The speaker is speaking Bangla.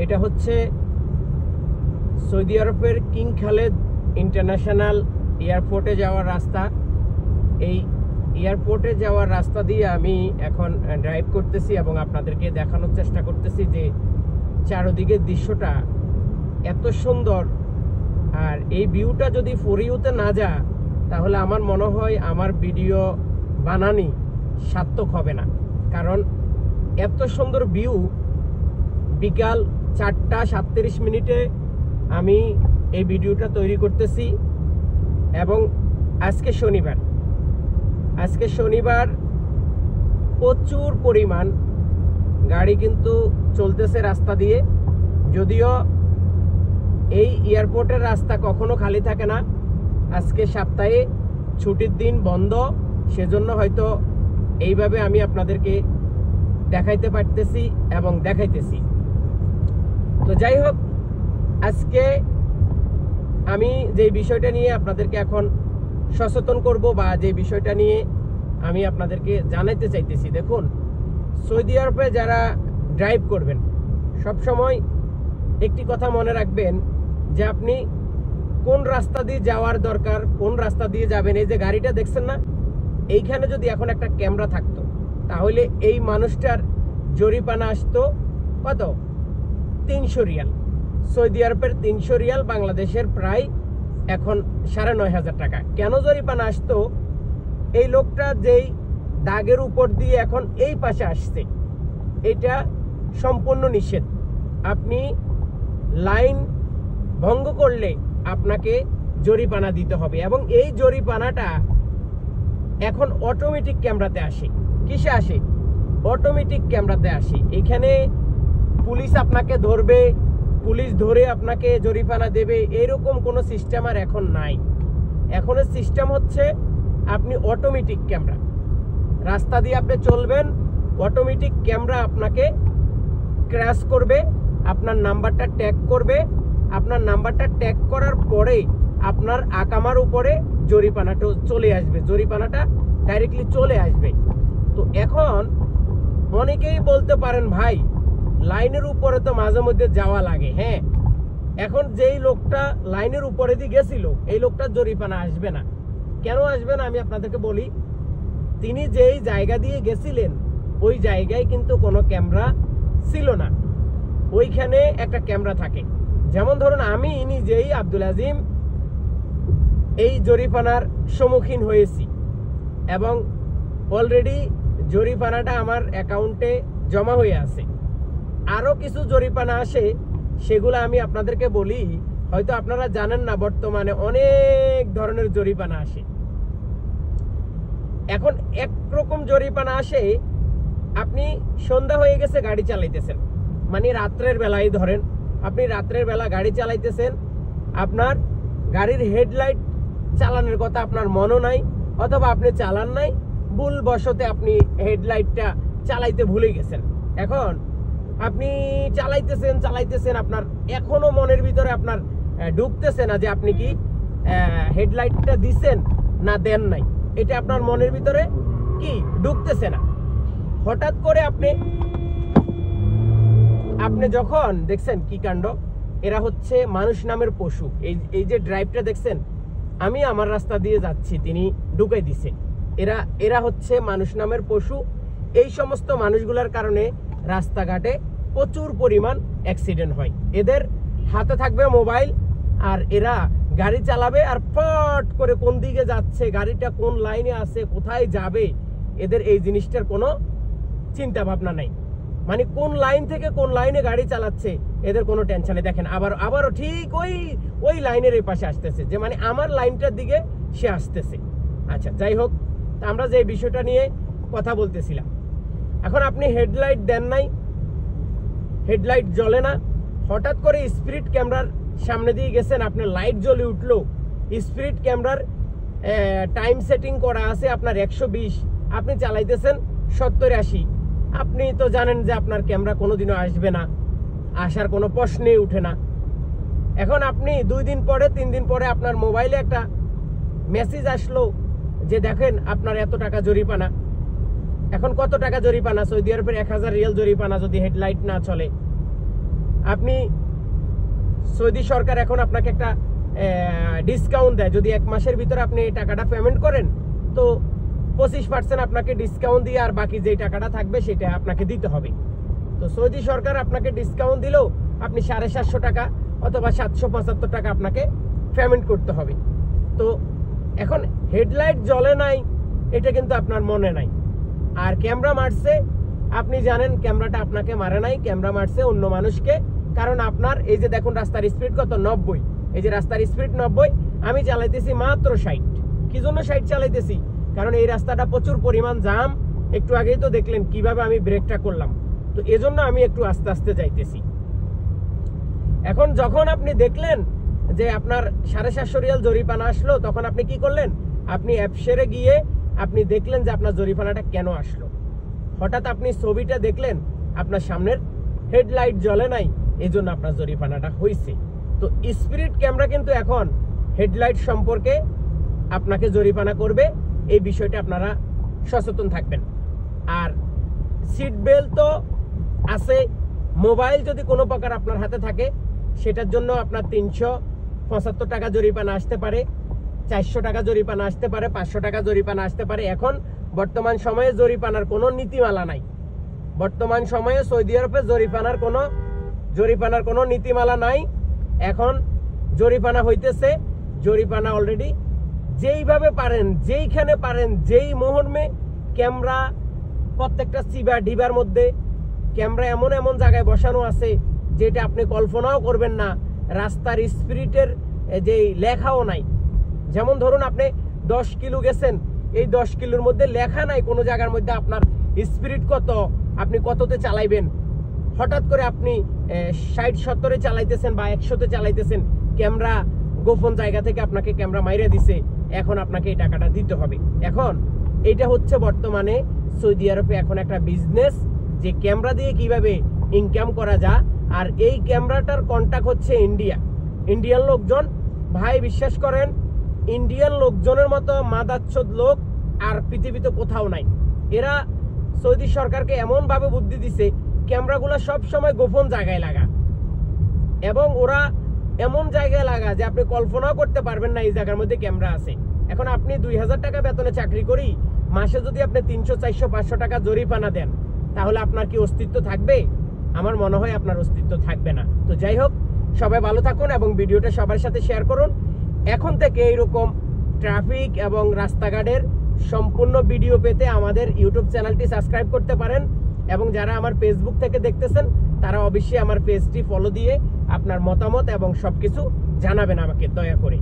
এটা হচ্ছে সৌদি আরবের কিং খালেদ ইন্টারন্যাশনাল এয়ারপোর্টে যাওয়ার রাস্তা। এই এয়ারপোর্টে যাওয়ার রাস্তা দিয়ে আমি এখন ড্রাইভ করতেছি এবং আপনাদেরকে দেখানোর চেষ্টা করতেছি যে চারদিকের দৃশ্যটা এত সুন্দর। আর এই ভিউটা যদি ফর ইউতে না যা তাহলে আমার মনে হয় আমার ভিডিও বানানি সার্থক হবে না, কারণ এত সুন্দর ভিউ। বিকাল 4:37 আমি এই ভিডিওটা তৈরি করতেছি এবং আজকে শনিবার প্রচুর পরিমাণ গাড়ি কিন্তু চলতেছে রাস্তা দিয়ে। যদিও এই এয়ারপোর্টের রাস্তা কখনো খালি থাকে না, আজকে সপ্তাহে ছুটির দিন বন্ধ, সেজন্য হয়তো এইভাবে আমি আপনাদেরকে দেখাইতে পারতেছি এবং দেখাইতেছি। তো যাই হোক, আজকে আমি যে বিষয়টা নিয়ে আপনাদেরকে এখন সচেতন করব বা যে বিষয়টা নিয়ে আমি আপনাদেরকে জানাইতে চাইতেছি, দেখুন সৌদি আরবে যারা ড্রাইভ করবেন সব সময় একটি কথা মনে রাখবেন যে আপনি কোন রাস্তা দিয়ে যাওয়ার দরকার, কোন রাস্তা দিয়ে যাবেন। এই যে গাড়িটা দেখছেন না, এইখানে যদি এখন একটা ক্যামেরা থাকতো তাহলে এই মানুষটার জরিমানা আসতো কত? 300 রিয়াল। সৌদি আরবের 300 রিয়াল বাংলাদেশের প্রায় এখন 9,500 টাকা। কেন জরিমানা আসতো? এই লোকটা যেই দাগের উপর দিয়ে এখন এই পাশে আসছে, এটা সম্পূর্ণ নিষেধ। আপনি লাইন ভঙ্গ করলে আপনাকে জরিমানা দিতে হবে এবং এই জরিমানাটা এখন অটোমেটিক ক্যামেরাতে আসে। কিসে আসে? অটোমেটিক ক্যামেরাতে আসে। এখানে পুলিশ আপনাকে ধরবে, পুলিশ ধরে আপনাকে জরিমানা দেবে, এরকম কোনো সিস্টেম আর এখন নাই। এখনের সিস্টেম হচ্ছে আপনি অটোমেটিক ক্যামেরা, রাস্তা দিয়ে আপনি চলবেন, অটোমেটিক ক্যামেরা আপনাকে ক্র্যাশ করবে, আপনার নাম্বারটা ট্যাগ করবে। আপনার নাম্বারটা ট্যাগ করার পরে আপনার আকামার উপরে জরিমানাটা চলে আসবে, জরিমানাটা ডাইরেক্টলি চলে আসবে। তো এখন অনেকেই বলতে পারেন ভাই লাইনের উপরে তো মাঝে মধ্যে যাওয়া লাগে। হ্যাঁ, এখন যেই লোকটা লাইনের উপরে দিয়ে গেছিল এই লোকটার জরিমানা আসবে না। কেন আসবে না আমি আপনাদেরকে বলি। তিনি যেই জায়গা দিয়ে গেছিলেন ওই জায়গায় কিন্তু কোনো ক্যামেরা ছিল না। ওইখানে একটা ক্যামেরা থাকে। যেমন ধরুন আমি নিজেই আব্দুল আজিম এই জরিমানার সম্মুখীন হয়েছি এবং অলরেডি জরিমানাটা আমার অ্যাকাউন্টে জমা হয়ে আছে। আরও কিছু জরিমানা আসে, সেগুলো আমি আপনাদেরকে বলি, হয়তো আপনারা জানেন না। বর্তমানে অনেক ধরনের জরিমানা আসে। এখন একরকম জরিমানা আসে, আপনি সন্ধ্যা হয়ে গেছে গাড়ি চালাইতেছেন, মানে রাত্রের বেলায় ধরেন আপনি রাত্রের বেলা গাড়ি চালাইতেছেন, আপনার গাড়ির হেডলাইট চালানোর কথা আপনার মনও নাই, অথবা আপনি চালান নাই, ভুলবশতে আপনি হেডলাইটটা চালাইতে ভুলে গেছেন। এখন আপনি চালাইতেছেন, আপনার এখনো মনের ভিতরে আপনার ঢুকতেছে না যে আপনি কি হেডলাইটটা দিচ্ছেন না দেন নাই, এটা আপনার মনের ভিতরে কি ঢুকতেছে না। হঠাৎ করে আপনি যখন দেখছেন কি কাণ্ড, এরা হচ্ছে মানুষ নামের পশু। এই যে ড্রাইভটা দেখছেন, আমি আমার রাস্তা দিয়ে যাচ্ছি, তিনি ঢুকাই দিছে। এরা হচ্ছে মানুষ নামের পশু। এই সমস্ত মানুষগুলোর কারণে রাস্তাঘাটে প্রচুর পরিমাণ অ্যাক্সিডেন্ট হয়। এদের হাতে থাকবে মোবাইল আর এরা গাড়ি চালাবে, আর ফট করে কোন দিকে যাচ্ছে, গাড়িটা কোন লাইনে আছে, কোথায় যাবে, এদের এই জিনিসটার কোনো চিন্তা ভাবনা নাই। মানে কোন লাইন থেকে কোন লাইনে গাড়ি চালাচ্ছে এদের কোনো টেনশনে। দেখেন আবারও ঠিক ওই লাইনের এই পাশে আসতেছে, যে মানে আমার লাইনটার দিকে সে আসতেছে। আচ্ছা, যাই হোক, আমরা যে বিষয়টা নিয়ে কথা বলতেছিলাম, এখন আপনি হেডলাইট দেন নাই, হেডলাইট জ্বলে না, হঠাৎ করে স্পিড ক্যামেরার সামনে দিয়ে গেছেন, আপনার লাইট জ্বলে উঠলো। স্পিড ক্যামেরার টাইম সেটিং করা আছে আপনার 120, আপনি চালাইতেছেন 70-80। আপনি তো জানেন যে আপনার ক্যামেরা কোনোদিনও আসবে না, আসার কোনো প্রশ্নই উঠে না। এখন আপনি 2 দিন পরে 3 দিন পরে আপনার মোবাইলে একটা মেসেজ আসলো যে দেখেন আপনার এত টাকা জরিমানা। এখন কত টাকা জরিমানা? সৌদি আরবের 1000 রিয়াল জরিমানা যদি হেডলাইট না চলে। আপনি সৌদি সরকার এখন আপনাকে একটা ডিসকাউন্ট দেয়, যদি 1 মাসের ভিতরে আপনি এই টাকাটা পেমেন্ট করেন তো 25% আপনাকে ডিসকাউন্ট দিয়ে আর বাকি যে টাকাটা থাকবে সেটা আপনাকে দিতে হবে। তো সৌদি সরকার আপনাকে ডিসকাউন্ট দিলেও আপনি 750 টাকা অথবা 775 টাকা আপনাকে পেমেন্ট করতে হবে। তো এখন হেডলাইট জ্বলে নাই এটা কিন্তু আপনার মনে নাই, আর ক্যামেরা মারছে, আপনি জানেন ক্যামেরাটা আপনাকে মারে নাই, ক্যামেরা মারছে অন্য মানুষকে। কারণ আপনার এই যে দেখুন রাস্তার স্পিড কত, 90, এই যে রাস্তার স্পিড 90, আমি চালাইতেছি মাত্র 60। কি জন্য 60 চালাইতেছি? কারণ এই রাস্তাটা প্রচুর পরিমাণ জাম, একটু আগেই তো দেখলেন কিভাবে আমি ব্রেকটা করলাম, তো এজন্য আমি একটু আস্তে আস্তে যাইতেছি। এখন যখন আপনি দেখলেন যে আপনার 750 রিয়াল জরিমানা আসলো, তখন আপনি কি করলেন? আপনি অ্যাপসেরে গিয়ে আপনি দেখলেন যে আপনার জরিমানাটা কেন আসলো। হঠাৎ আপনি ছবিটা দেখলেন আপনার সামনের হেডলাইট জ্বলে নাই, এই জন্য আপনার জরিমানাটা হয়েছে। তো স্পিরিট ক্যামেরা কিন্তু এখন হেডলাইট সম্পর্কে আপনাকে জরিমানা করবে, এই বিষয়টা আপনারা সচেতন থাকবেন। আর সিট বেল্ট তো আছে, মোবাইল যদি কোনো প্রকার আপনার হাতে থাকে সেটার জন্য আপনার 375 টাকা জরিমানা আসতে পারে, 400 টাকা জরিমানা আসতে পারে, 500 টাকা জরিমানা আসতে পারে। এখন বর্তমান সময়ে জরিমানার কোনো নীতিমালা নাই। বর্তমান সময়ে সৌদি আরবে জরিমানার কোনো নীতিমালা নাই। এখন জরিমানা হইতেছে, জরিমানা অলরেডি যেইভাবে পারেন, যেইখানে পারেন, যেই মুহূর্তে ক্যামেরা প্রত্যেকটা সিবা ডিবার মধ্যে ক্যামেরা এমন এমন জায়গায় বসানো আছে যেটা আপনি কল্পনাও করবেন না। রাস্তার স্পিরিটের যেই লেখাও নাই, যেমন ধরুন আপনি 10 কিলো গেছেন, এই 10 কিলোর মধ্যে লেখা নাই কোনো জায়গার মধ্যে আপনার স্পিরিট কত, আপনি কততে চালাইবেন। হঠাৎ করে আপনি 60-70-এ চালাইতেছেন বা 100-তে চালাইতেছেন, ক্যামেরা গোপন জায়গা থেকে আপনাকে ক্যামেরা মাইরে দিছে, এখন আপনাকে এই টাকাটা দিতে হবে। এখন এইটা হচ্ছে বর্তমানে সৌদি আরবে এখন একটা বিজনেস, যে ক্যামেরা দিয়ে কিভাবে ইনকাম করা যায়। আর এই ক্যামেরাটার কন্টাক্ট হচ্ছে ইন্ডিয়ান লোকজন। ভাই বিশ্বাস করেন, ইন্ডিয়ান লোকজনের মতো মাদাচ্ছদ লোক আর পৃথিবীতে কোথাও নাই। এরা সৌদি সরকারকে এমনভাবে বুদ্ধি দিছে, ক্যামেরাগুলো সব সময় গোপন জায়গায় লাগা, এবং ওরা এমন জায়গায় লাগা যে আপনি কল্পনাও করতে পারবেন না এই জায়গার মধ্যে ক্যামেরা আছে। এখন আপনি 2000 টাকা বেতনে চাকরি করি, মাসে যদি আপনি 300, 400, 500 টাকা জরিমানা দেন, তাহলে আপনার কি অস্তিত্ব থাকবে? আমার মনে হয় আপনার অস্তিত্ব থাকবে না। তো যাই হোক, সবাই ভালো থাকুন এবং ভিডিওটা সবার সাথে শেয়ার করুন। এখন থেকে এইরকম ট্রাফিক এবং রাস্তাঘাটের সম্পূর্ণ ভিডিও পেতে আমাদের ইউটিউব চ্যানেলটি সাবস্ক্রাইব করতে পারেন, এবং যারা আমার ফেসবুক থেকে দেখতেছেন তারা অবশ্যই আমার পেজটি ফলো দিয়ে আপনার মতামত এবং সবকিছু জানাবেন আমাকে দয়া করে।